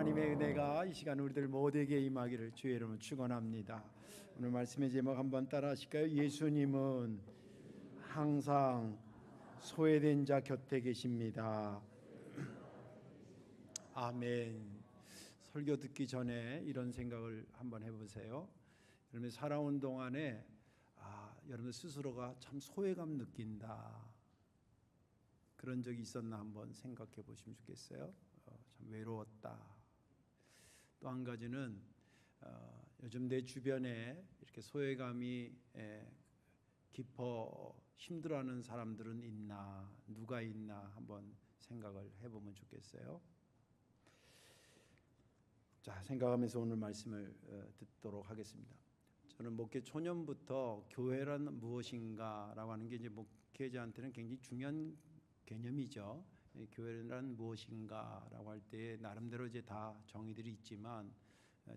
하나님의 은혜가 이 시간 우리들 모두에게 임하기를 주의 이름으로 축원합니다. 오늘 말씀의 제목 한번 따라 하실까요? 예수님은 항상 소외된 자 곁에 계십니다. 아멘. 설교 듣기 전에 이런 생각을 한번 해보세요. 여러분 살아온 동안에 여러분 스스로가 참 소외감 느낀다, 그런 적이 있었나 한번 생각해 보시면 좋겠어요. 참 외로웠다. 또 한 가지는 요즘 내 주변에 이렇게 소외감이 깊어 힘들어하는 사람들은 있나, 누가 있나 한번 생각을 해보면 좋겠어요. 자, 생각하면서 오늘 말씀을 듣도록 하겠습니다. 저는 목회 초년부터 교회란 무엇인가라고 하는 게 이제 목회자한테는 굉장히 중요한 개념이죠. 교회란 무엇인가라고 할 때 나름대로 이제 다 정의들이 있지만,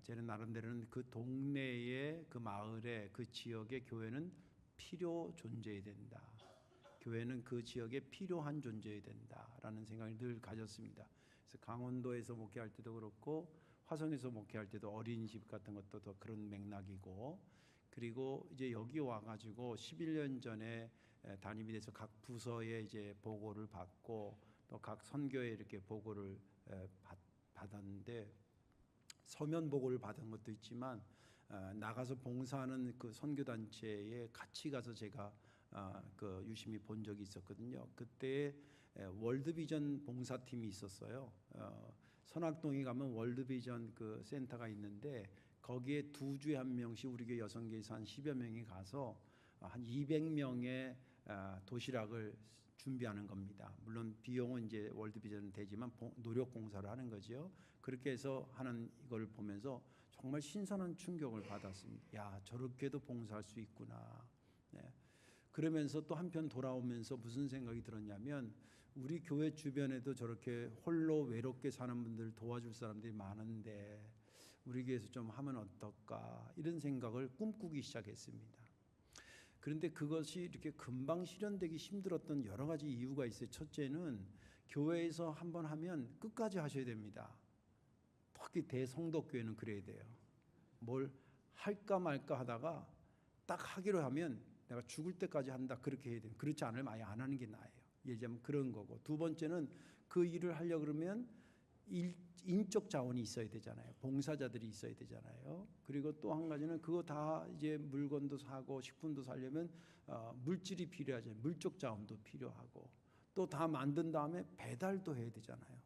저는 나름대로는 그 동네에, 그 마을에, 그 지역의 교회는 필요 존재해야 된다. 교회는 그 지역에 필요한 존재해야 된다라는 생각을 늘 가졌습니다. 그래서 강원도에서 목회할 때도 그렇고 화성에서 목회할 때도 어린이집 같은 것도 더 그런 맥락이고, 그리고 이제 여기 와가지고 11년 전에 담임이 돼서 각 부서에 이제 보고를 받고 또 각 선교에 이렇게 보고를 받았는데, 서면 보고를 받은 것도 있지만 나가서 봉사하는 그 선교 단체에 같이 가서 제가 그 유심히 본 적이 있었거든요. 그때 월드비전 봉사팀이 있었어요. 선악동에 가면 월드비전 그 센터가 있는데 거기에 두 주에 한 명씩 우리 교회 여성교회에서 한 10여 명이 가서 한 200명의 도시락을 준비하는 겁니다. 물론 비용은 이제 월드비전은 되지만 노력 봉사를 하는 거죠. 그렇게 해서 하는 이걸 보면서 정말 신선한 충격을 받았습니다. 야, 저렇게도 봉사할 수 있구나. 네. 그러면서 또 한편 돌아오면서 무슨 생각이 들었냐면, 우리 교회 주변에도 저렇게 홀로 외롭게 사는 분들 도와줄 사람들이 많은데 우리 교회에서 좀 하면 어떨까, 이런 생각을 꿈꾸기 시작했습니다. 그런데 그것이 이렇게 금방 실현되기 힘들었던 여러 가지 이유가 있어요. 첫째는 교회에서 한번 하면 끝까지 하셔야 됩니다. 특히 대성덕교회는 그래야 돼요. 뭘 할까 말까 하다가 딱 하기로 하면 내가 죽을 때까지 한다, 그렇게 해야 돼요. 그렇지 않으면 아예 안 하는 게 나아요. 예를 들면 그런 거고, 두 번째는 그 일을 하려고 그러면 인적 자원이 있어야 되잖아요. 봉사자들이 있어야 되잖아요. 그리고 또 한 가지는 그거 다 이제 물건도 사고 식품도 사려면 물질이 필요하죠. 물적 자원도 필요하고, 또 다 만든 다음에 배달도 해야 되잖아요.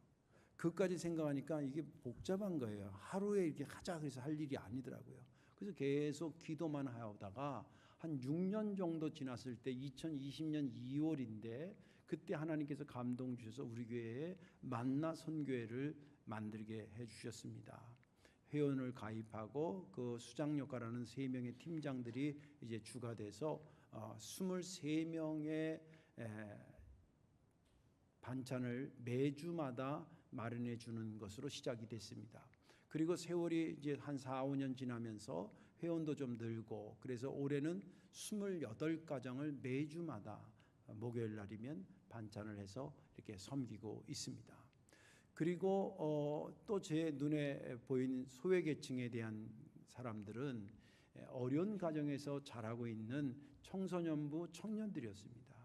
그것까지 생각하니까 이게 복잡한 거예요. 하루에 이렇게 하자 그래서 할 일이 아니더라고요. 그래서 계속 기도만 하다가 한 6년 정도 지났을 때 2020년 2월인데 그때 하나님께서 감동 주셔서 우리 교회에 만나 선교회를 만들게 해주셨습니다. 회원을 가입하고 그 수장역할하는 3명의 팀장들이 이제 주가 돼서 23명의 반찬을 매주마다 마련해 주는 것으로 시작이 됐습니다. 그리고 세월이 이제 한 4, 5년 지나면서 회원도 좀 늘고, 그래서 올해는 28가정을 매주마다 목요일 날이면 반찬을 해서 이렇게 섬기고 있습니다. 그리고 또 제 눈에 보이는 소외계층에 대한 사람들은 어려운 가정에서 자라고 있는 청소년부 청년들이었습니다.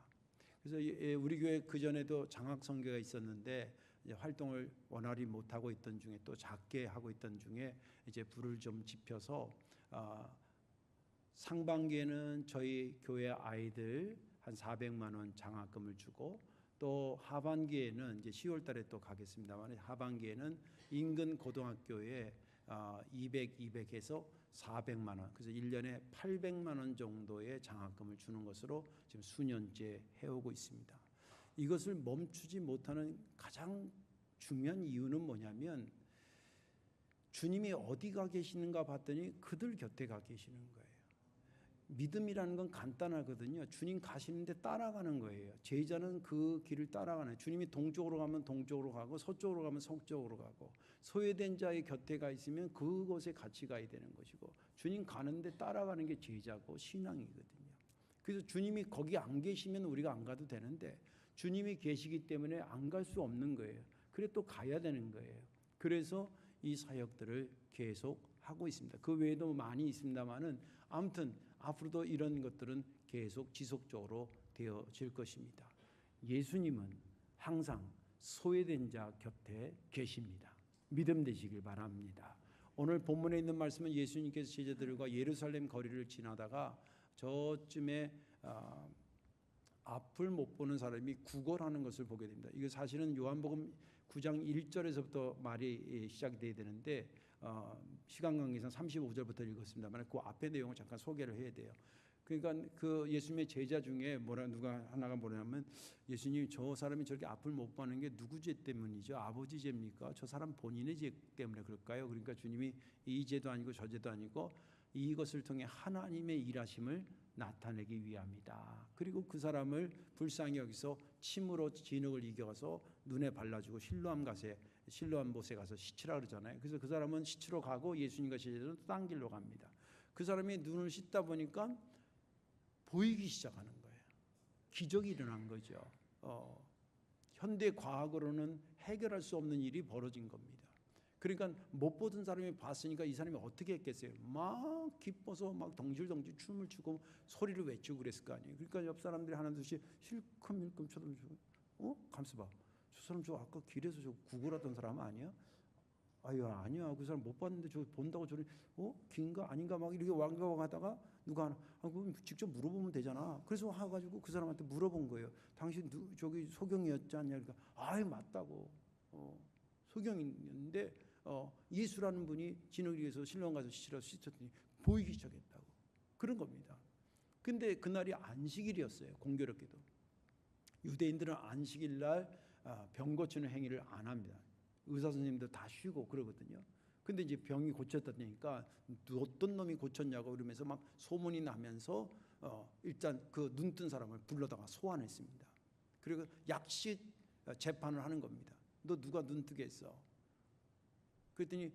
그래서 우리 교회 그 전에도 장학 선교가 있었는데 활동을 원활히 못 하고 있던 중에, 또 작게 하고 있던 중에 이제 불을 좀 지펴서 상반기에는 저희 교회 아이들 한 400만 원 장학금을 주고, 또 하반기에는 이제 10월 달에 또 가겠습니다만, 하반기에는 인근 고등학교에 200 해서 400만 원, 그래서 1년에 800만 원 정도의 장학금을 주는 것으로 지금 수년째 해오고 있습니다. 이것을 멈추지 못하는 가장 중요한 이유는 뭐냐면, 주님이 어디가 계시는가 봤더니 그들 곁에 가 계시는 거예요. 믿음이라는 건 간단하거든요. 주님 가시는데 따라가는 거예요. 제자는 그 길을 따라가는, 주님이 동쪽으로 가면 동쪽으로 가고 서쪽으로 가면 서쪽으로 가고, 소외된 자의 곁에 가 있으면 그곳에 같이 가야 되는 것이고, 주님 가는데 따라가는 게 제자고 신앙이거든요. 그래서 주님이 거기 안 계시면 우리가 안 가도 되는데 주님이 계시기 때문에 안 갈 수 없는 거예요. 그래 또 가야 되는 거예요. 그래서 이 사역들을 계속 하고 있습니다. 그 외에도 많이 있습니다만은 아무튼 앞으로도 이런 것들은 계속 지속적으로 되어질 것입니다. 예수님은 항상 소외된 자 곁에 계십니다. 믿음 되시길 바랍니다. 오늘 본문에 있는 말씀은 예수님께서 제자들과 예루살렘 거리를 지나다가 저쯤에 앞을 못 보는 사람이 구걸하는 것을 보게 됩니다. 이거 사실은 요한복음 9장 1절에서부터 말이 시작이 돼야 되는데 시간 관계상 35절부터 읽었습니다만 그 앞의 내용을 잠깐 소개를 해야 돼요. 그러니까 그 예수님의 제자 중에 누가 하나가 뭐냐면 예수님 저 사람이 저렇게 앞을 못 보는 게 누구 죄 때문이죠? 아버지 죄입니까? 저 사람 본인의 죄 때문에 그럴까요? 그러니까 주님이 이 죄도 아니고 저 죄도 아니고 이것을 통해 하나님의 일하심을 나타내기 위함이다. 그리고 그 사람을 불쌍히 여기서 침으로 진흙을 이겨서 눈에 발라주고 실로암 못에 가서 씻으라 그러잖아요. 그래서 그 사람은 씻으러 가고 예수님과 제자들은 딴 길로 갑니다. 그 사람이 눈을 씻다 보니까 보이기 시작하는 거예요. 기적이 일어난 거죠. 현대 과학으로는 해결할 수 없는 일이 벌어진 겁니다. 그러니까 못 보던 사람이 봤으니까 이 사람이 어떻게 했겠어요? 막 기뻐서 막 덩실덩실 춤을 추고 소리를 외치고 그랬을 거 아니에요. 그러니까 옆 사람들이 하나둘씩 실컷 쳐다보고 가만있어 봐. 저 사람 저 아까 길에서 저 구걸하던 사람 아니야? 아니야. 그 사람 못 봤는데 저 본다고 저리 긴가 아닌가 막 이렇게 왕가왕하다가 누가 하나 그럼 직접 물어보면 되잖아. 그래서 와가지고 그 사람한테 물어본 거예요. 당신 저기 소경이었지 않냐? 그러니까 맞다고. 소경이었는데 예수라는 분이 진흙 위에서 실로암 가서 씻었더니 보이기 시작했다고. 그런 겁니다. 근데 그날이 안식일이었어요. 공교롭게도 유대인들은 안식일 날 병 고치는 행위를 안 합니다. 의사 선생님들 다 쉬고 그러거든요. 근데 이제 병이 고쳤다니까 어떤 놈이 고쳤냐고 그러면서 막 소문이 나면서 일단 그 눈 뜬 사람을 불러다가 소환했습니다. 그리고 약식 재판을 하는 겁니다. 너 누가 눈 뜨게 했어? 그랬더니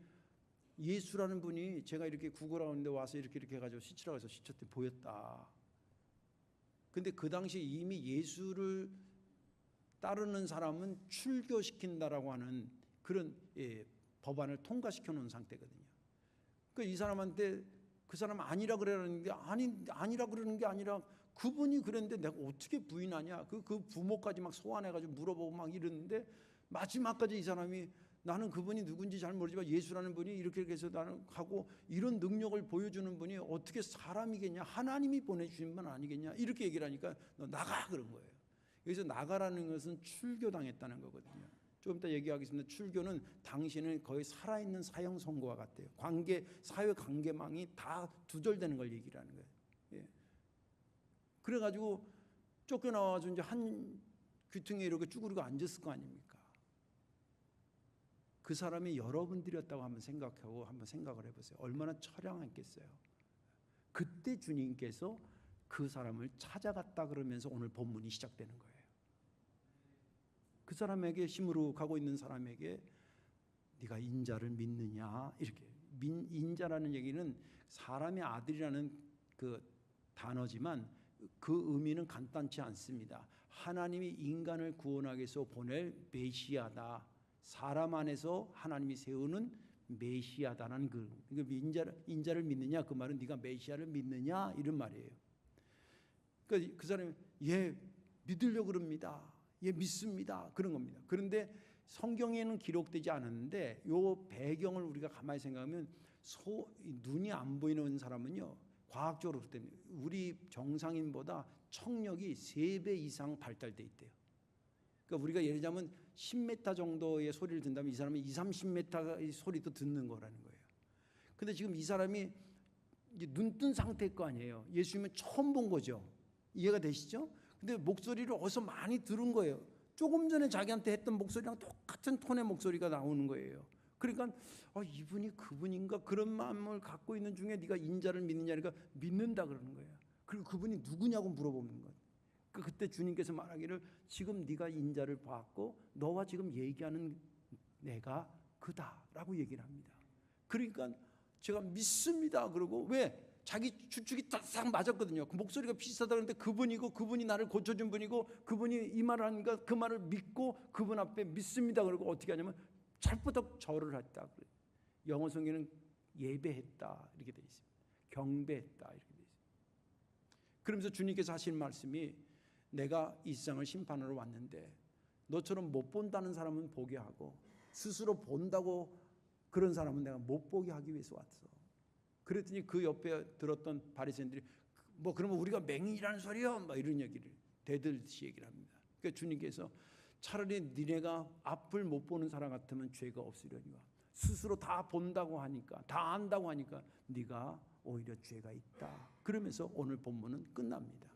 예수라는 분이 제가 이렇게 구걸하는데 와서 이렇게 해가지고 씻으라고 해서 씻었더니 보였다. 근데 그 당시에 이미 예수를 따르는 사람은 출교시킨다라고 하는 그런 법안을 통과시켜 놓은 상태거든요. 그러니까 이 사람한테 그 사람 아니라 그러는 게 아니라 그러는 게 아니라 그분이 그랬는데 내가 어떻게 부인하냐? 그 부모까지 막 소환해가지고 물어보고 막 이러는데 마지막까지 이 사람이 나는 그분이 누군지 잘 모르지만 예수라는 분이 이렇게 해서 나는 하고 이런 능력을 보여주는 분이 어떻게 사람이겠냐? 하나님이 보내주신 분 아니겠냐? 이렇게 얘기를 하니까 너 나가 그런 거예요. 여기서 나가라는 것은 출교당했다는 거거든요. 조금 이따 얘기하겠습니다. 출교는 당신은 거의 살아있는 사형 선고와 같아요. 사회 관계망이 다 두절되는 걸 얘기를 하는 거예요. 예. 그래가지고 쫓겨나와서 이제 한 귀퉁이에 이렇게 쭈그리고 앉았을 거 아닙니까? 그 사람이 여러분들이었다고 한번 생각을 해보세요. 얼마나 처량했겠어요. 그때 주님께서 그 사람을 찾아갔다 그러면서 오늘 본문이 시작되는 거예요. 그 사람에게 힘으로 가고 있는 사람에게 네가 인자를 믿느냐 이렇게 인자라는 얘기는 사람의 아들이라는 그 단어지만 그 의미는 간단치 않습니다. 하나님이 인간을 구원하기 위해서 보낼 메시아다. 사람 안에서 하나님이 세우는 메시아다라는 인자를 믿느냐 그 말은 네가 메시아를 믿느냐 이런 말이에요. 그러니까 그 사람이 믿으려고 그럽니다. 믿습니다. 그런 겁니다. 그런데 성경에는 기록되지 않았는데 이 배경을 우리가 가만히 생각하면 눈이 안 보이는 사람은요 과학적으로 그럴 때는 우리 정상인보다 청력이 3배 이상 발달돼 있대요. 그러니까 우리가 예를 들자면 10m 정도의 소리를 듣는다면 이 사람은 20-30m의 소리도 듣는 거라는 거예요. 근데 지금 이 사람이 눈 뜬 상태일 거 아니에요. 예수님은 처음 본 거죠. 이해가 되시죠? 근데 목소리를 어디서 많이 들은 거예요. 조금 전에 자기한테 했던 목소리랑 똑같은 톤의 목소리가 나오는 거예요. 그러니까 이분이 그분인가 그런 마음을 갖고 있는 중에 네가 인자를 믿느냐 그러니까 믿는다 그러는 거예요. 그리고 그분이 누구냐고 물어보는 거예요. 그때 주님께서 말하기를 지금 네가 인자를 봤고 너와 지금 얘기하는 내가 그다라고 얘기를 합니다. 그러니까 제가 믿습니다. 그러고 왜? 자기 추측이 딱 맞았거든요. 그 목소리가 비슷하다 그러는데 그분이고 그분이 나를 고쳐준 분이고 그분이 이 말을 하니까 그 말을 믿고 그분 앞에 믿습니다. 그러고 어떻게 하냐면 철부덕 절을 했다. 영어 성경은 예배했다 이렇게 돼 있습니다. 경배했다 이렇게 돼 있습니다. 그러면서 주님께서 하신 말씀이 내가 이 세상을 심판하러 왔는데 너처럼 못 본다는 사람은 보게 하고 스스로 본다고 그런 사람은 내가 못 보게 하기 위해서 왔어. 그랬더니 그 옆에 들었던 바리새인들이 뭐 그러면 우리가 맹인이라는 소리요? 막 이런 얘기를 대들듯이 얘기를 합니다. 그러니까 주님께서 차라리 니네가 앞을 못 보는 사람 같으면 죄가 없으려니와 스스로 다 본다고 하니까 다 안다고 하니까 네가 오히려 죄가 있다. 그러면서 오늘 본문은 끝납니다.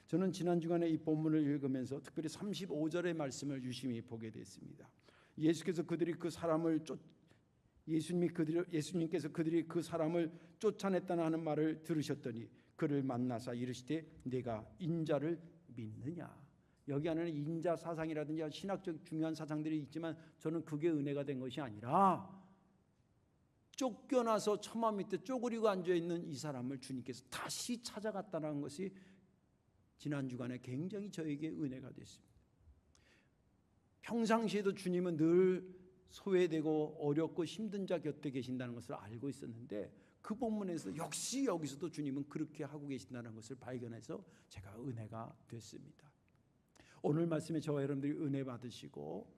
저는 지난 주간에 이 본문을 읽으면서 특별히 35절의 말씀을 유심히 보게 됐습니다. 예수님께서 그들이 그 사람을 쫓아냈다는 하는 말을 들으셨더니 그를 만나사 이르시되 내가 인자를 믿느냐. 여기 안에는 인자 사상이라든지 신학적 중요한 사상들이 있지만 저는 그게 은혜가 된 것이 아니라 쫓겨나서 처마 밑에 쪼그리고 앉아있는 이 사람을 주님께서 다시 찾아갔다는 것이 지난 주간에 굉장히 저에게 은혜가 됐습니다. 평상시에도 주님은 늘 소외되고 어렵고 힘든 자 곁에 계신다는 것을 알고 있었는데 그 본문에서 역시 여기서도 주님은 그렇게 하고 계신다는 것을 발견해서 제가 은혜가 됐습니다. 오늘 말씀에 저와 여러분들이 은혜 받으시고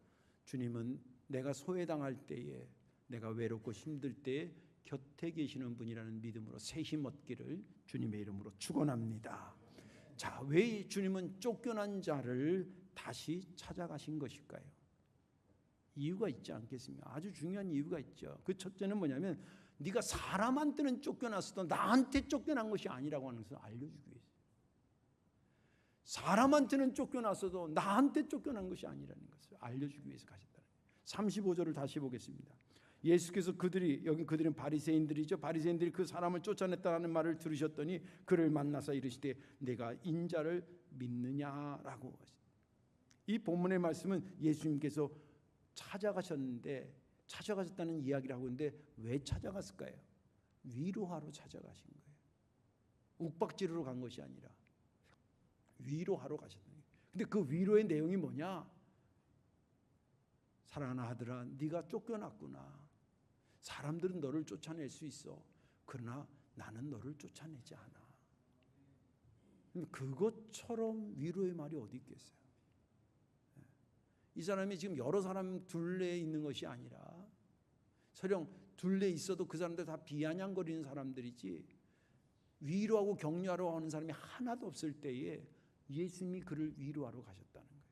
주님은 내가 소외당할 때에 내가 외롭고 힘들 때에 곁에 계시는 분이라는 믿음으로 새 힘 얻기를 주님의 이름으로 축원합니다. 자, 왜 주님은 쫓겨난 자를 다시 찾아가신 것일까요? 이유가 있지 않겠습니까? 아주 중요한 이유가 있죠. 그 첫째는 뭐냐면 네가 사람한테는 쫓겨났어도 나한테 쫓겨난 것이 아니라고 하는 것을 알려주기 위해서. 사람한테는 쫓겨났어도 나한테 쫓겨난 것이 아니라는 것을 알려주기 위해서 가셨다는 거예요. 35절을 다시 보겠습니다. 예수께서 그들은 바리새인들이죠. 바리새인들이 그 사람을 쫓아냈다는 말을 들으셨더니 그를 만나서 이르시되 내가 인자를 믿느냐라고 하십니다. 이 본문의 말씀은 예수님께서 찾아가셨다는 이야기를 하고 있는데 왜 찾아갔을까요? 위로하러 찾아가신 거예요. 욱박지르러 간 것이 아니라 위로하러 가셨다는 거예요. 근데 그 위로의 내용이 뭐냐? 사랑하는 아들아, 네가 쫓겨났구나. 사람들은 너를 쫓아낼 수 있어. 그러나 나는 너를 쫓아내지 않아. 그것처럼 위로의 말이 어디 있겠어요? 이 사람이 지금 여러 사람 둘레에 있는 것이 아니라 설령 둘레에 있어도 그 사람들 다 비아냥거리는 사람들이지 위로하고 격려하러 하는 사람이 하나도 없을 때에 예수님이 그를 위로하러 가셨다는 거예요.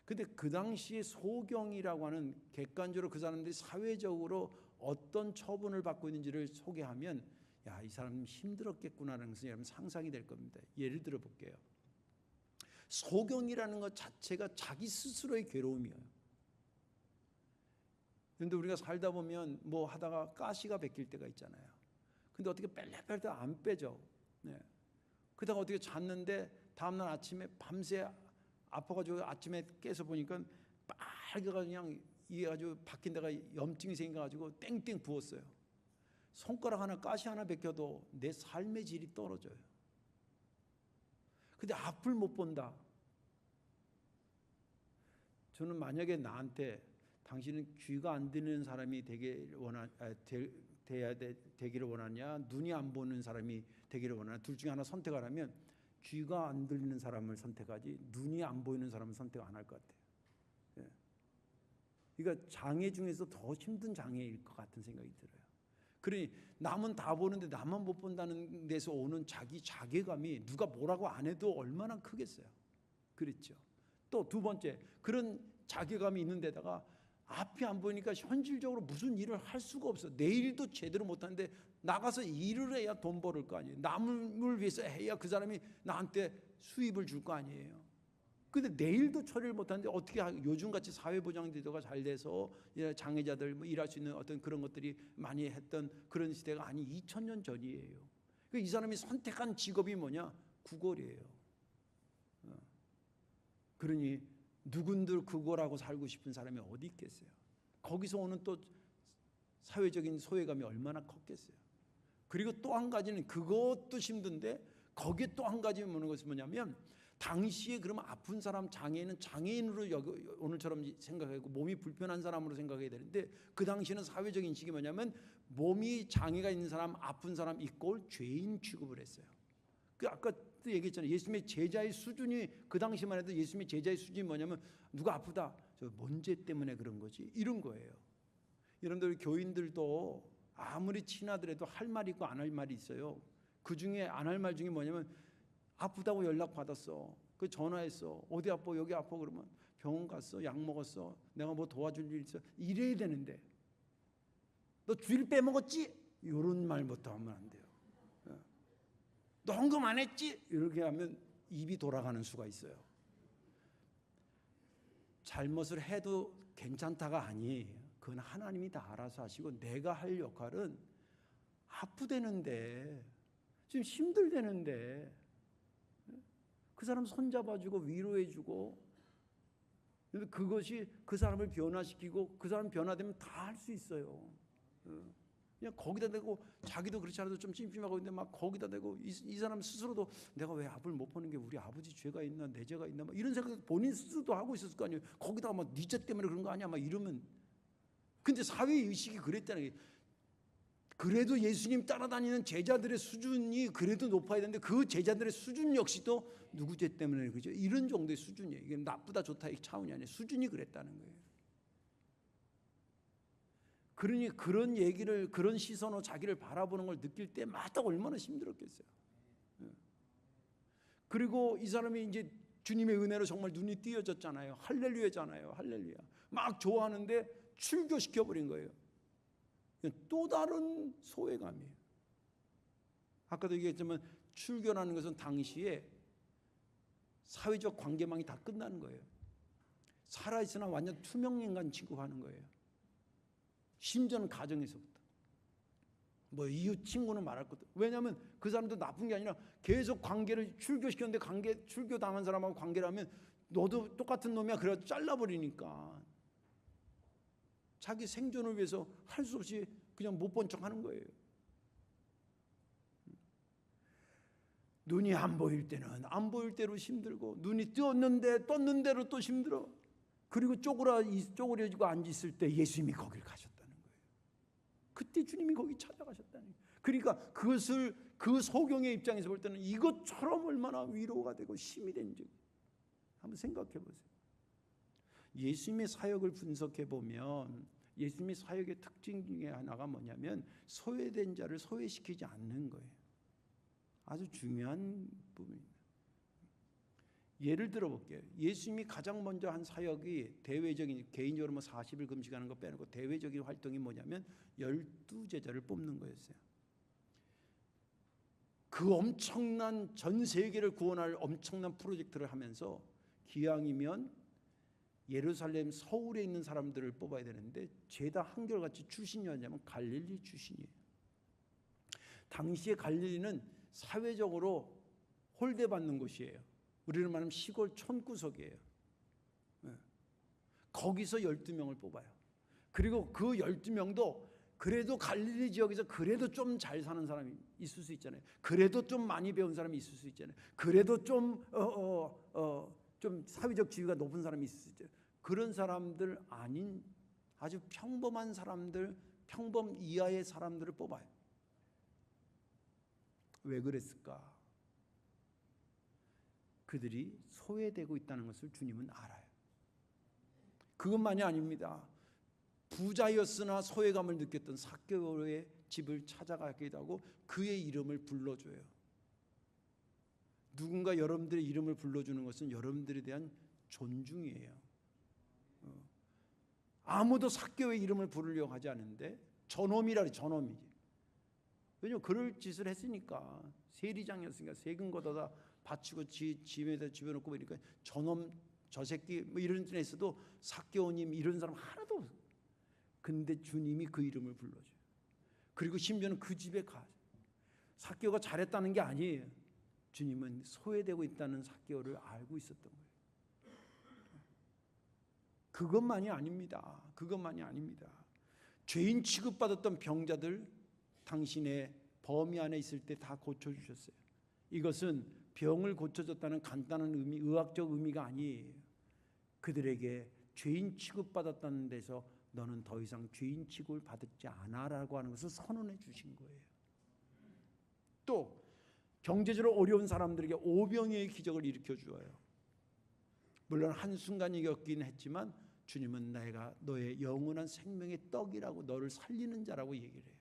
근데 그 당시에 소경이라고 하는 객관적으로 그 사람들이 사회적으로 어떤 처분을 받고 있는지를 소개하면 야, 이 사람 힘들었겠구나라는 것은 여러분 상상이 될 겁니다. 예를 들어 볼게요. 소경이라는 것 자체가 자기 스스로의 괴로움이에요. 그런데 우리가 살다 보면 뭐 하다가 가시가 베낄 때가 있잖아요. 근데 어떻게 뺄래뺄래 안 빼죠. 네. 그러다가 어떻게 잤는데 다음날 아침에 밤새 아파가지고 아침에 깨서 보니까 빨개가 그냥 이게 아주 박힌 데가 염증이 생겨가지고 땡땡 부었어요. 손가락 하나 가시 하나 베껴도 내 삶의 질이 떨어져요. 근데 앞을 못 본다. 저는 만약에 나한테 당신은 귀가 안 들리는 사람이 되기를 원하냐, 눈이 안 보는 사람이 되기를 원하냐, 둘 중에 하나 선택하라면 귀가 안 들리는 사람을 선택하지 눈이 안 보이는 사람을 선택 안 할 것 같아요. 예. 그러니까 장애 중에서 더 힘든 장애일 것 같은 생각이 들어요. 그러니 남은 다 보는데 나만 못 본다는 데서 오는 자기 자괴감이 누가 뭐라고 안 해도 얼마나 크겠어요. 그렇죠. 또 두 번째, 그런 자괴감이 있는 데다가 앞이 안 보이니까 현실적으로 무슨 일을 할 수가 없어. 내일도 제대로 못하는데 나가서 일을 해야 돈 벌을 거 아니에요. 남을 위해서 해야 그 사람이 나한테 수입을 줄 거 아니에요. 근데 내일도 처리를 못하는데 어떻게 요즘같이 사회보장제도가 잘 돼서 장애자들 뭐 일할 수 있는 어떤 그런 것들이 많이 했던 그런 시대가 아니 2000년 전이에요. 이 사람이 선택한 직업이 뭐냐? 구걸이에요. 그러니 누군들 그거라고 살고 싶은 사람이 어디 있겠어요? 거기서 오는 또 사회적인 소외감이 얼마나 컸겠어요? 그리고 또 한 가지는 그것도 힘든데 거기에 또 한 가지 오는 것은 뭐냐면 당시에 그러면 아픈 사람, 장애인은 장애인으로 오늘처럼 생각하고 몸이 불편한 사람으로 생각해야 되는데, 그 당시에는 사회적 인식이 뭐냐면 몸이 장애가 있는 사람, 아픈 사람 이꼴 죄인 취급을 했어요. 그 아까도 얘기했잖아요. 예수님의 제자의 수준이, 그 당시만 해도 예수님의 제자의 수준이 뭐냐면 누가 아프다, 저 뭔 죄 때문에 그런 거지, 이런 거예요. 여러분들 교인들도 아무리 친하더라도 할 말이 있고 안 할 말이 있어요. 그 중에 안 할 말 중에 뭐냐면 아프다고 연락 받았어, 그 전화했어, 어디 아파 여기 아파, 그러면 병원 갔어, 약 먹었어, 내가 뭐 도와줄 일 있어, 이래야 되는데 너 주일 빼먹었지? 이런 말부터 하면 안 돼요. 너 헌금 안 했지? 이렇게 하면 입이 돌아가는 수가 있어요. 잘못을 해도 괜찮다가 아니에요. 그건 하나님이 다 알아서 하시고, 내가 할 역할은 아프대는데, 지금 힘들대는데 그 사람 손잡아주고 위로해주고, 그것이 그 사람을 변화시키고 그 사람 변화되면 다 할 수 있어요. 그냥 거기다 대고, 자기도 그렇지 않아도 좀 찜찜하고 있는데 막 거기다 대고, 이 사람 스스로도 내가 왜 밥을 못 버는 게 우리 아버지 죄가 있나, 내 죄가 있나, 막 이런 생각 본인 스스로도 하고 있었을 거 아니에요. 거기다가 막 네 죄 때문에 그런 거 아니야 막 이러면. 근데 사회 의식이 그랬다는 게, 그래도 예수님 따라다니는 제자들의 수준이 그래도 높아야 되는데, 그 제자들의 수준 역시도 누구 죄 때문에 그죠, 이런 정도의 수준이에요. 이게 나쁘다 좋다 이 차원이 아니에요. 수준이 그랬다는 거예요. 그러니 그런 얘기를, 그런 시선으로 자기를 바라보는 걸 느낄 때마다 얼마나 힘들었겠어요. 그리고 이 사람이 이제 주님의 은혜로 정말 눈이 띄어졌잖아요. 할렐루야잖아요. 할렐루야. 막 좋아하는데 출교시켜버린 거예요. 또 다른 소외감이에요. 아까도 얘기했지만 출교라는 것은 당시에 사회적 관계망이 다 끝나는 거예요. 살아있으나 완전 투명인간 취급하는 거예요. 심지어는 가정에서부터. 뭐 이웃 친구는 말할 것도. 왜냐하면 그 사람도 나쁜 게 아니라 계속 관계를 출교시켰는데, 출교 당한 사람하고 관계를 하면 너도 똑같은 놈이야, 그래서 잘라버리니까 자기 생존을 위해서 할 수 없이 그냥 못 본 척하는 거예요. 눈이 안 보일 때는 안 보일 대로 힘들고, 눈이 떴는 대로 또 힘들어. 그리고 쪼그려지고 앉았을 때 예수님이 거길 가셨다는 거예요. 그때 주님이 거기 찾아가셨다는 거예요. 그러니까 그것을, 그 소경의 입장에서 볼 때는 이것처럼 얼마나 위로가 되고 힘이 된지 한번 생각해 보세요. 예수님의 사역을 분석해 보면 예수님의 사역의 특징 중에 하나가 뭐냐면 소외된 자를 소외시키지 않는 거예요. 아주 중요한 부분입니다. 예를 들어 볼게요. 예수님이 가장 먼저 한 사역이 대외적인, 개인적으로 뭐 40일 금식하는 거 빼놓고 대외적인 활동이 뭐냐면 12제자를 뽑는 거였어요. 그 엄청난, 전 세계를 구원할 엄청난 프로젝트를 하면서 기왕이면 예루살렘 서울에 있는 사람들을 뽑아야 되는데 죄다 한결같이 출신이 뭐냐면 갈릴리 출신이에요. 당시에 갈릴리는 사회적으로 홀대받는 곳이에요. 우리는 말하면 시골 촌구석이에요. 거기서 12명을 뽑아요. 그리고 그 12명도 그래도 갈릴리 지역에서 그래도 좀 잘 사는 사람이 있을 수 있잖아요. 그래도 좀 많이 배운 사람이 있을 수 있잖아요. 그래도 좀 사회적 지위가 높은 사람이 있을 수 있잖아요. 그런 사람들 아닌 아주 평범한 사람들, 평범 이하의 사람들을 뽑아요. 왜 그랬을까? 그들이 소외되고 있다는 것을 주님은 알아요. 그것만이 아닙니다. 부자였으나 소외감을 느꼈던 삭개오의 집을 찾아가기도 하고 그의 이름을 불러줘요. 누군가 여러분들의 이름을 불러주는 것은 여러분들에 대한 존중이에요. 아무도 삭개오의 이름을 부르려고 하지 않는데 저놈이라 그래, 저놈이지. 왜냐면 그럴 짓을 했으니까. 세리장이었으니까 세금 걷어다 바치고 집에다 집어넣고 그러니까 저놈, 저 새끼 뭐 이런 데서도 삭개오님 이런 사람 하나도 없어요. 근데 주님이 그 이름을 불러줘요. 그리고 심지어는 그 집에 가. 삭개오가 잘했다는 게 아니에요. 주님은 소외되고 있다는 삭개오를 알고 있었던 거예요. 그것만이 아닙니다. 그것만이 아닙니다. 죄인 취급받았던 병자들 당신의 범위 안에 있을 때 다 고쳐주셨어요. 이것은 병을 고쳐줬다는 간단한 의미, 의학적 의미가 아니에요. 그들에게 죄인 취급받았다는 데서 너는 더 이상 죄인 취급을 받지 않아라고 하는 것을 선언해 주신 거예요. 또 경제적으로 어려운 사람들에게 오병이의 기적을 일으켜 주어요. 물론 한순간이었긴 했지만 주님은 내가 너의 영원한 생명의 떡이라고 너를 살리는 자라고 얘기를 해요.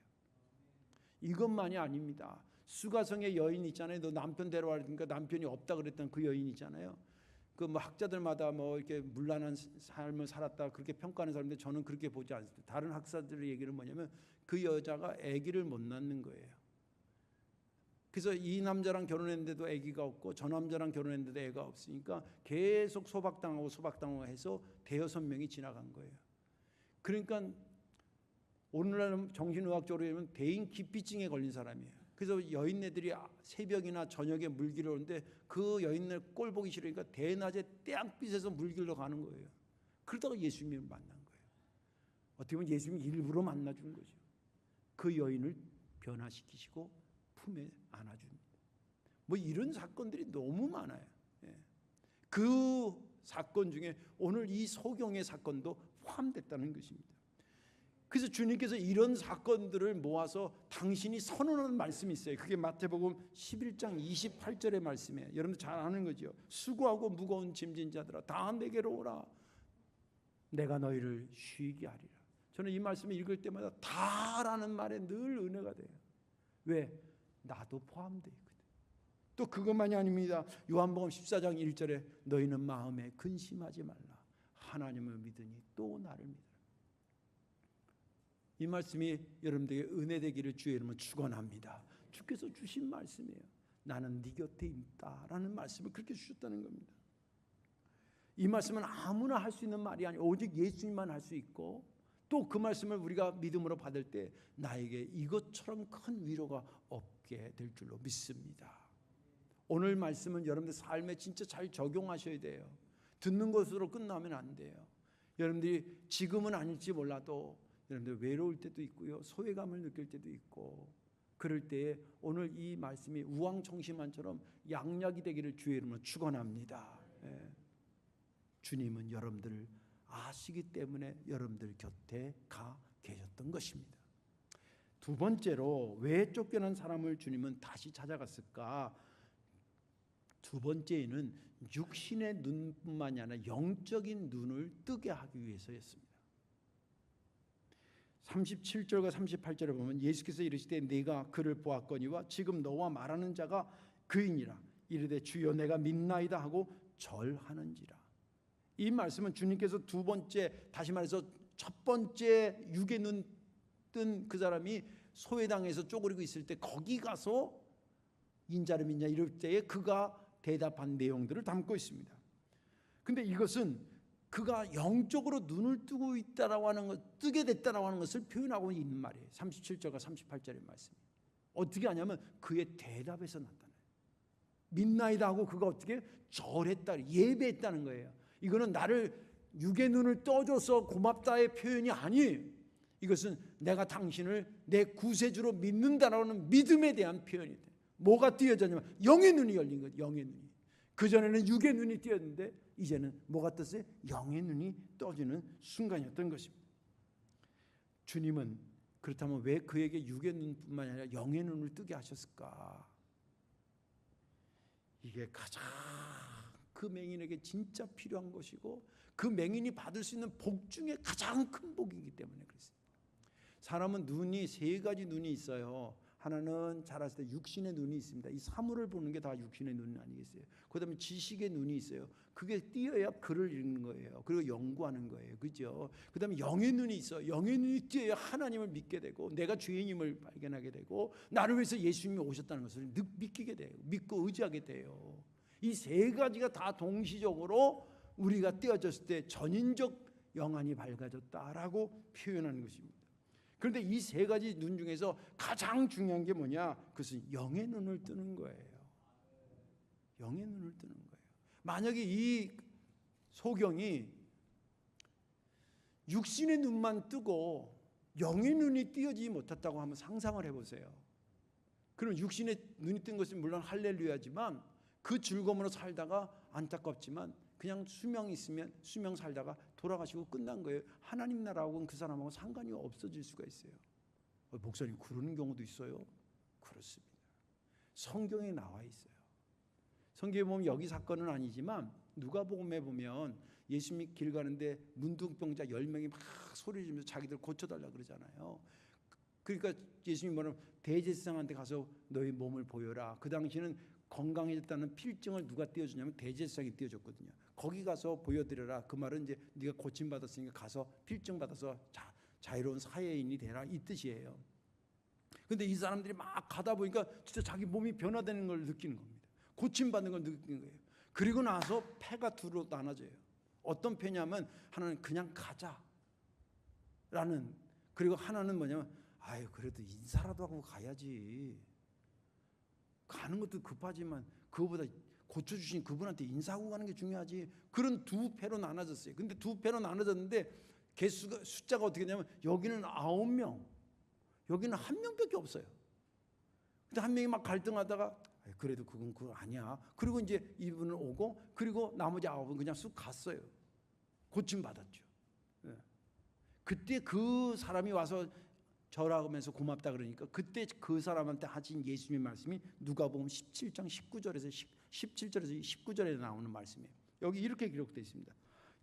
이것만이 아닙니다. 수가성의 여인 있잖아요. 너 남편 데려와 그러니까 남편이 없다 그랬던 그 여인 있잖아요. 그 뭐 학자들마다 뭐 이렇게 문란한 삶을 살았다 그렇게 평가하는 사람인데 저는 그렇게 보지 않습니다. 다른 학자들의 얘기는 뭐냐면 그 여자가 아기를 못 낳는 거예요. 그래서 이 남자랑 결혼했는데도 아기가 없고 저 남자랑 결혼했는데도 애가 없으니까 계속 소박당하고 해서 대여섯 명이 지나간 거예요. 그러니까 오늘날 정신의학적으로 보면 대인 기피증에 걸린 사람이에요. 그래서 여인네들이 새벽이나 저녁에 물기를 오는데 그 여인네 꼴 보기 싫으니까 대낮에 땡빛에서 물길로 가는 거예요. 그러다가 예수님을 만난 거예요. 어떻게 보면 예수님이 일부러 만나준 거죠. 그 여인을 변화시키시고 품에 안아줍니다. 뭐 이런 사건들이 너무 많아요. 그 사건 중에 오늘 이 소경의 사건도 포함됐다는 것입니다. 그래서 주님께서 이런 사건들을 모아서 당신이 선언하는 말씀이 있어요. 그게 마태복음 11장 28절의 말씀이에요. 여러분들 잘 아는 거죠. 수고하고 무거운 짐진 자들아 다 내게로 오라. 내가 너희를 쉬게 하리라. 저는 이 말씀을 읽을 때마다 다라는 말에 늘 은혜가 돼요. 왜? 나도 포함되어 있거든. 또 그것만이 아닙니다. 요한복음 14장 1절에 너희는 마음에 근심하지 말라. 하나님을 믿으니 또 나를 믿으라. 이 말씀이 여러분들에게 은혜 되기를 주의 이름으로 축원합니다. 주께서 주신 말씀이에요. 나는 네 곁에 있다라는 말씀을 그렇게 주셨다는 겁니다. 이 말씀은 아무나 할 수 있는 말이 아니에요. 오직 예수님만 할 수 있고 또 그 말씀을 우리가 믿음으로 받을 때 나에게 이것처럼 큰 위로가 없게 될 줄로 믿습니다. 오늘 말씀은 여러분들 삶에 진짜 잘 적용하셔야 돼요. 듣는 것으로 끝나면 안 돼요. 여러분들이 지금은 아닐지 몰라도 여러분들 외로울 때도 있고요. 소외감을 느낄 때도 있고 그럴 때에 오늘 이 말씀이 우왕청심환처럼 양약이 되기를 주의 이름으로 축원합니다. 주님은 여러분들을 아시기 때문에 여러분들 곁에 가 계셨던 것입니다. 두 번째로 왜 쫓겨난 사람을 주님은 다시 찾아갔을까? 두 번째는 육신의 눈뿐만이 아니라 영적인 눈을 뜨게 하기 위해서였습니다. 37절과 38절에 보면 예수께서 이르시되 네가 그를 보았거니와 지금 너와 말하는 자가 그이니라. 이르되 주여 내가 믿나이다 하고 절하는지라. 이 말씀은 주님께서 두 번째, 다시 말해서 첫 번째 육의 눈 뜬 그 사람이 소외당해서 쪼그리고 있을 때 거기 가서 인자를 믿냐 이럴 때에 그가 대답한 내용들을 담고 있습니다. 근데 이것은 그가 영적으로 눈을 뜨고 있다라고 하는 것, 뜨게 됐다라고 하는 것을 표현하고 있는 말이에요. 37절과 38절의 말씀. 어떻게 하냐면 그의 대답에서 나타나요. 믿나이다 하고 그가 어떻게 절했다, 예배했다는 거예요. 이거는 나를 육의 눈을 떠줘서 고맙다의 표현이 아니에요. 이것은 내가 당신을 내 구세주로 믿는다라는 믿음에 대한 표현이 돼요. 뭐가 띄어졌냐면 영의 눈이 열린 거예요. 영의 눈이. 그전에는 육의 눈이 띄었는데 이제는 뭐가 떴어요? 영의 눈이 떠지는 순간이었던 것입니다. 주님은 그렇다면 왜 그에게 육의 눈뿐만 아니라 영의 눈을 뜨게 하셨을까? 이게 가장 그 맹인에게 진짜 필요한 것이고 그 맹인이 받을 수 있는 복 중에 가장 큰 복이기 때문에 그렇습니다. 사람은 눈이 세 가지 눈이 있어요. 하나는 자랐을 때 육신의 눈이 있습니다. 이 사물을 보는 게 다 육신의 눈 아니겠어요? 그다음에 지식의 눈이 있어요. 그게 띄어야 글을 읽는 거예요. 그리고 연구하는 거예요. 그죠? 그다음에 영의 눈이 있어. 영의 눈이 띄어야 하나님을 믿게 되고 내가 죄인임을 발견하게 되고 나를 위해서 예수님이 오셨다는 것을 믿게 돼요. 믿고 의지하게 돼요. 이 세 가지가 다 동시적으로 우리가 띄어졌을 때 전인적 영안이 밝아졌다라고 표현하는 것입니다. 그런데 이 세 가지 눈 중에서 가장 중요한 게 뭐냐? 그것은 영의 눈을 뜨는 거예요. 영의 눈을 뜨는 거예요. 만약에 이 소경이 육신의 눈만 뜨고 영의 눈이 띄어지지 못했다고 한번 상상을 해보세요. 그럼 육신의 눈이 뜬 것은 물론 할렐루야지만 그 즐거움으로 살다가 안타깝지만 그냥 수명 있으면 수명 살다가 돌아가시고 끝난 거예요. 하나님 나라하고는 그 사람하고 상관이 없어질 수가 있어요. 목사님 그러는 경우도 있어요. 그렇습니다. 성경에 나와 있어요. 성경에 보면 여기 사건은 아니지만 누가복음에 보면 예수님이 길 가는데 문둥병자 10명이 막 소리 지르면서 자기들 고쳐달라 그러잖아요. 그러니까 예수님이 뭐냐면 대제사장한테 가서 너희 몸을 보여라. 그 당시에는 건강해졌다는 필증을 누가 띄워주냐면 대제사장이 띄워줬거든요. 거기 가서 보여드려라. 그 말은 이제 네가 고침받았으니까 가서 필증 받아서 자유로운 사회인이 되라 이 뜻이에요. 근데 이 사람들이 막 가다 보니까 진짜 자기 몸이 변화되는 걸 느끼는 겁니다. 고침받는 걸 느끼는 거예요. 그리고 나서 패가 두로 나눠져요. 어떤 패냐면 하나는 그냥 가자라는, 그리고 하나는 뭐냐면 아유 그래도 인사라도 하고 가야지. 가는 것도 급하지만 그거보다 고쳐주신 그분한테 인사하고 가는 게 중요하지. 그런 두 패로 나눠졌어요. 근데 두 패로 나눠졌는데 개수가 숫자가 어떻게 되냐면 여기는 9명, 여기는 1명밖에 없어요. 근데 한 명이 막 갈등하다가 그래도 그건 그거 아니야. 그리고 이제 이분은 오고 그리고 나머지 9은 그냥 쑥 갔어요. 고침 받았죠. 그때 그 사람이 와서 절하면서 고맙다 그러니까 그때 그 사람한테 하신 예수님의 말씀이 누가복음 17장 19절에서 17절에서 19절에 나오는 말씀이에요. 여기 이렇게 기록되어 있습니다.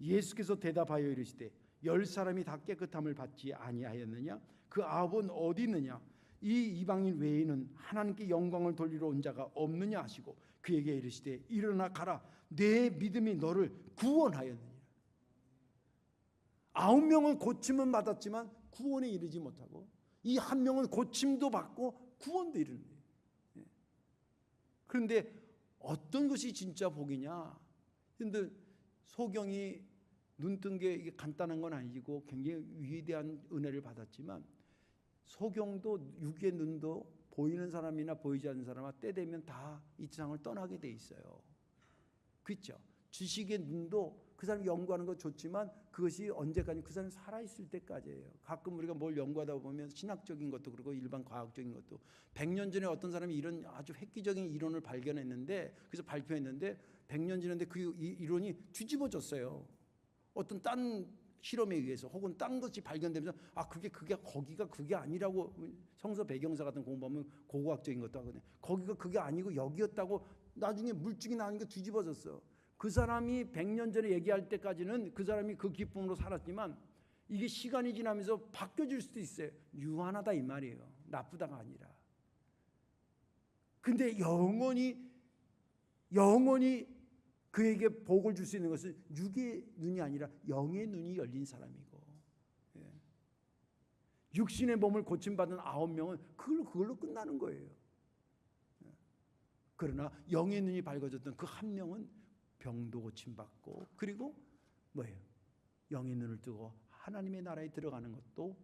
예수께서 대답하여 이르시되 10사람이 다 깨끗함을 받지 아니하였느냐? 그 9은 어디 있느냐? 이 이방인 외에는 하나님께 영광을 돌리러 온 자가 없느냐 하시고 그에게 이르시되 일어나 가라. 내 믿음이 너를 구원하였느니라. 9명은 고침은 받았지만 구원에 이르지 못하고 이 한 명은 고침도 받고 구원도 이르는 거예요. 그런데 어떤 것이 진짜 복이냐? 그런데 소경이 눈뜬 게 이게 간단한 건 아니고 굉장히 위대한 은혜를 받았지만 소경도 육의 눈도 보이는 사람이나 보이지 않는 사람아 때 되면 다 이 세상을 떠나게 돼 있어요. 그렇죠? 지식의 눈도 그 사람이 연구하는 거 좋지만 그것이 언제까지 그 사람이 살아있을 때까지예요. 가끔 우리가 뭘 연구하다 보면 신학적인 것도 그렇고 일반 과학적인 것도 100년 전에 어떤 사람이 이런 아주 획기적인 이론을 발견했는데 그래서 발표했는데 100년 지났는데 그 이론이 뒤집어졌어요. 어떤 딴 실험에 의해서 혹은 딴 것이 발견되면서 그게 거기가 그게 아니라고 성서 배경사 같은 공부하면 고고학적인 것도 하거든요. 거기가 그게 아니고 여기였다고 나중에 물증이 나오니까 뒤집어졌어. 그 사람이 100년 전에 얘기할 때까지는 그 사람이 그 기쁨으로 살았지만 이게 시간이 지나면서 바뀌어질 수도 있어요. 유한하다 이 말이에요. 나쁘다가 아니라. 근데 영원히 그에게 복을 줄 수 있는 것은 육의 눈이 아니라 영의 눈이 열린 사람이고, 육신의 몸을 고침받은 9명은 그걸로 끝나는 거예요. 그러나 영의 눈이 밝아졌던 그 한 명은 병도 고침받고 그리고 뭐예요? 영의 눈을 뜨고 하나님의 나라에 들어가는 것도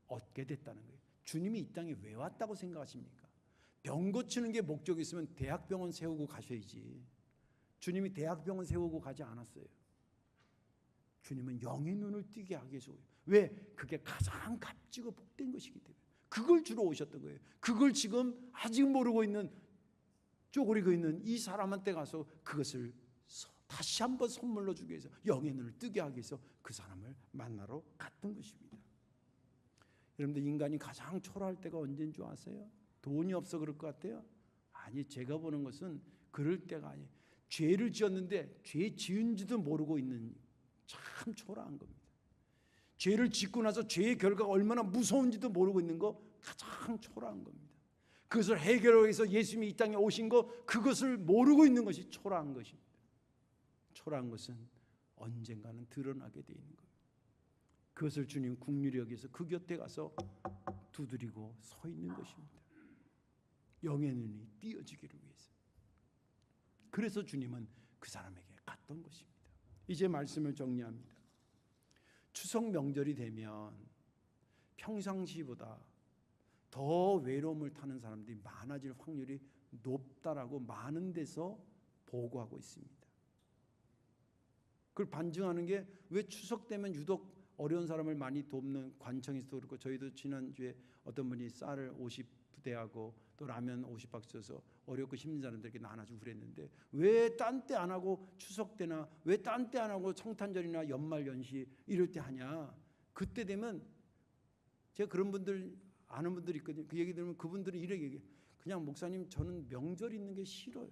얻게 됐다는 거예요. 주님이 이 땅에 왜 왔다고 생각하십니까? 병 고치는 게 목적이 있으면 대학병원 세우고 가셔야지. 주님이 대학병원 세우고 가지 않았어요. 주님은 영의 눈을 뜨게 하기 위해서. 왜? 그게 가장 값지고 복된 것이기 때문에. 그걸 주러 오셨던 거예요. 그걸 지금 아직 모르고 있는 쪼그리고 있는 이 사람한테 가서 그것을 다시 한번 선물로 주기 위해서 영의 눈을 뜨게 하기 위해서 그 사람을 만나러 갔던 것입니다. 여러분들 인간이 가장 초라할 때가 언제인 줄 아세요? 돈이 없어 그럴 것 같아요? 아니, 제가 보는 것은 그럴 때가 아니에요. 죄를 지었는데 죄 지은지도 모르고 있는 참 초라한 겁니다. 죄를 짓고 나서 죄의 결과가 얼마나 무서운지도 모르고 있는 거 가장 초라한 겁니다. 그것을 해결하기 위해서 예수님이 이 땅에 오신 거 그것을 모르고 있는 것이 초라한 것입니다. 초라한 것은 언젠가는 드러나게 돼 있는 거예요. 그것을 주님 긍휼히 여기서 그 곁에 가서 두드리고 서 있는 것입니다. 영의 눈이 띄어지기를 위해서. 그래서 주님은 그 사람에게 갔던 것입니다. 이제 말씀을 정리합니다. 추석 명절이 되면 평상시보다 더 외로움을 타는 사람들이 많아질 확률이 높다라고 많은 데서 보고하고 있습니다. 그걸 반증하는 게 왜 추석 되면 유독 어려운 사람을 많이 돕는 관청에서도 그렇고, 저희도 지난주에 어떤 분이 쌀을 50부대하고 또 라면 50박 써서 어렵고 힘든 사람들에게 나눠주고 그랬는데, 왜 딴 때 안 하고 추석 때나 왜 딴 때 안 하고 성탄절이나 연말 연시 이럴 때 하냐. 그때 되면 제가 그런 분들 아는 분들이 있거든요. 그 얘기 들으면 그분들은 이렇게 얘기해요. 그냥 목사님, 저는 명절 있는 게 싫어요.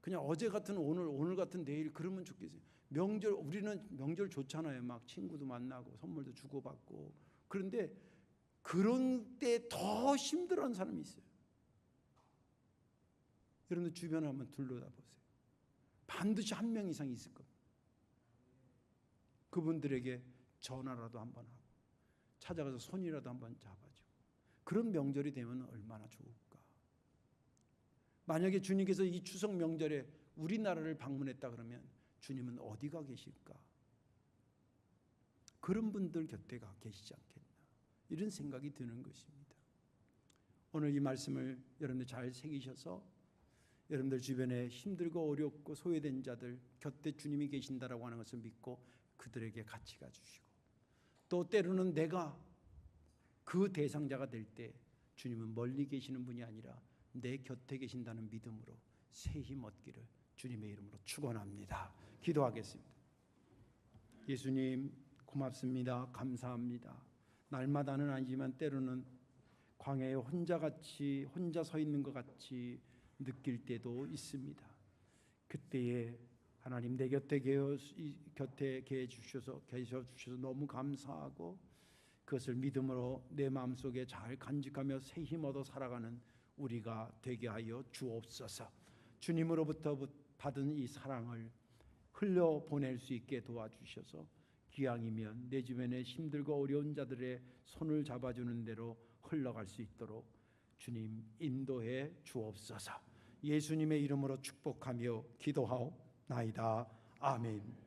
그냥 어제 같은 오늘 같은 내일 그러면 좋겠어요. 명절, 우리는 명절 좋잖아요. 막 친구도 만나고 선물도 주고받고. 그런데 그런 때 더 힘들어하는 사람이 있어요. 여러분들 주변을 한번 둘러다보세요. 반드시 한 명 이상 있을 겁니다. 그분들에게 전화라도 한번 하고 찾아가서 손이라도 한번 잡아주고, 그런 명절이 되면 얼마나 좋을까. 만약에 주님께서 이 추석 명절에 우리나라를 방문했다 그러면 주님은 어디가 계실까? 그런 분들 곁에 가 계시지 않겠나, 이런 생각이 드는 것입니다. 오늘 이 말씀을 여러분들 잘 새기셔서 여러분들 주변에 힘들고 어렵고 소외된 자들 곁에 주님이 계신다라고 하는 것을 믿고 그들에게 같이 가주시고, 또 때로는 내가 그 대상자가 될 때 주님은 멀리 계시는 분이 아니라 내 곁에 계신다는 믿음으로 새 힘 얻기를 주님의 이름으로 축원합니다. 기도하겠습니다. 예수님, 고맙습니다. 감사합니다. 날마다는 아니지만 때로는 광야에 혼자 서 있는 것 같이 느낄 때도 있습니다. 그때에 하나님 내 곁에 계셔 주셔서 너무 감사하고, 그것을 믿음으로 내 마음속에 잘 간직하며 새 힘 얻어 살아가는 우리가 되게 하여 주옵소서. 주님으로부터 받은 이 사랑을 흘려보낼 수 있게 도와주셔서 기왕이면 내 주변에 힘들고 어려운 자들의 손을 잡아주는 대로 흘러갈 수 있도록 주님 인도해 주옵소서. 예수님의 이름으로 축복하며 기도하옵나이다. 아멘.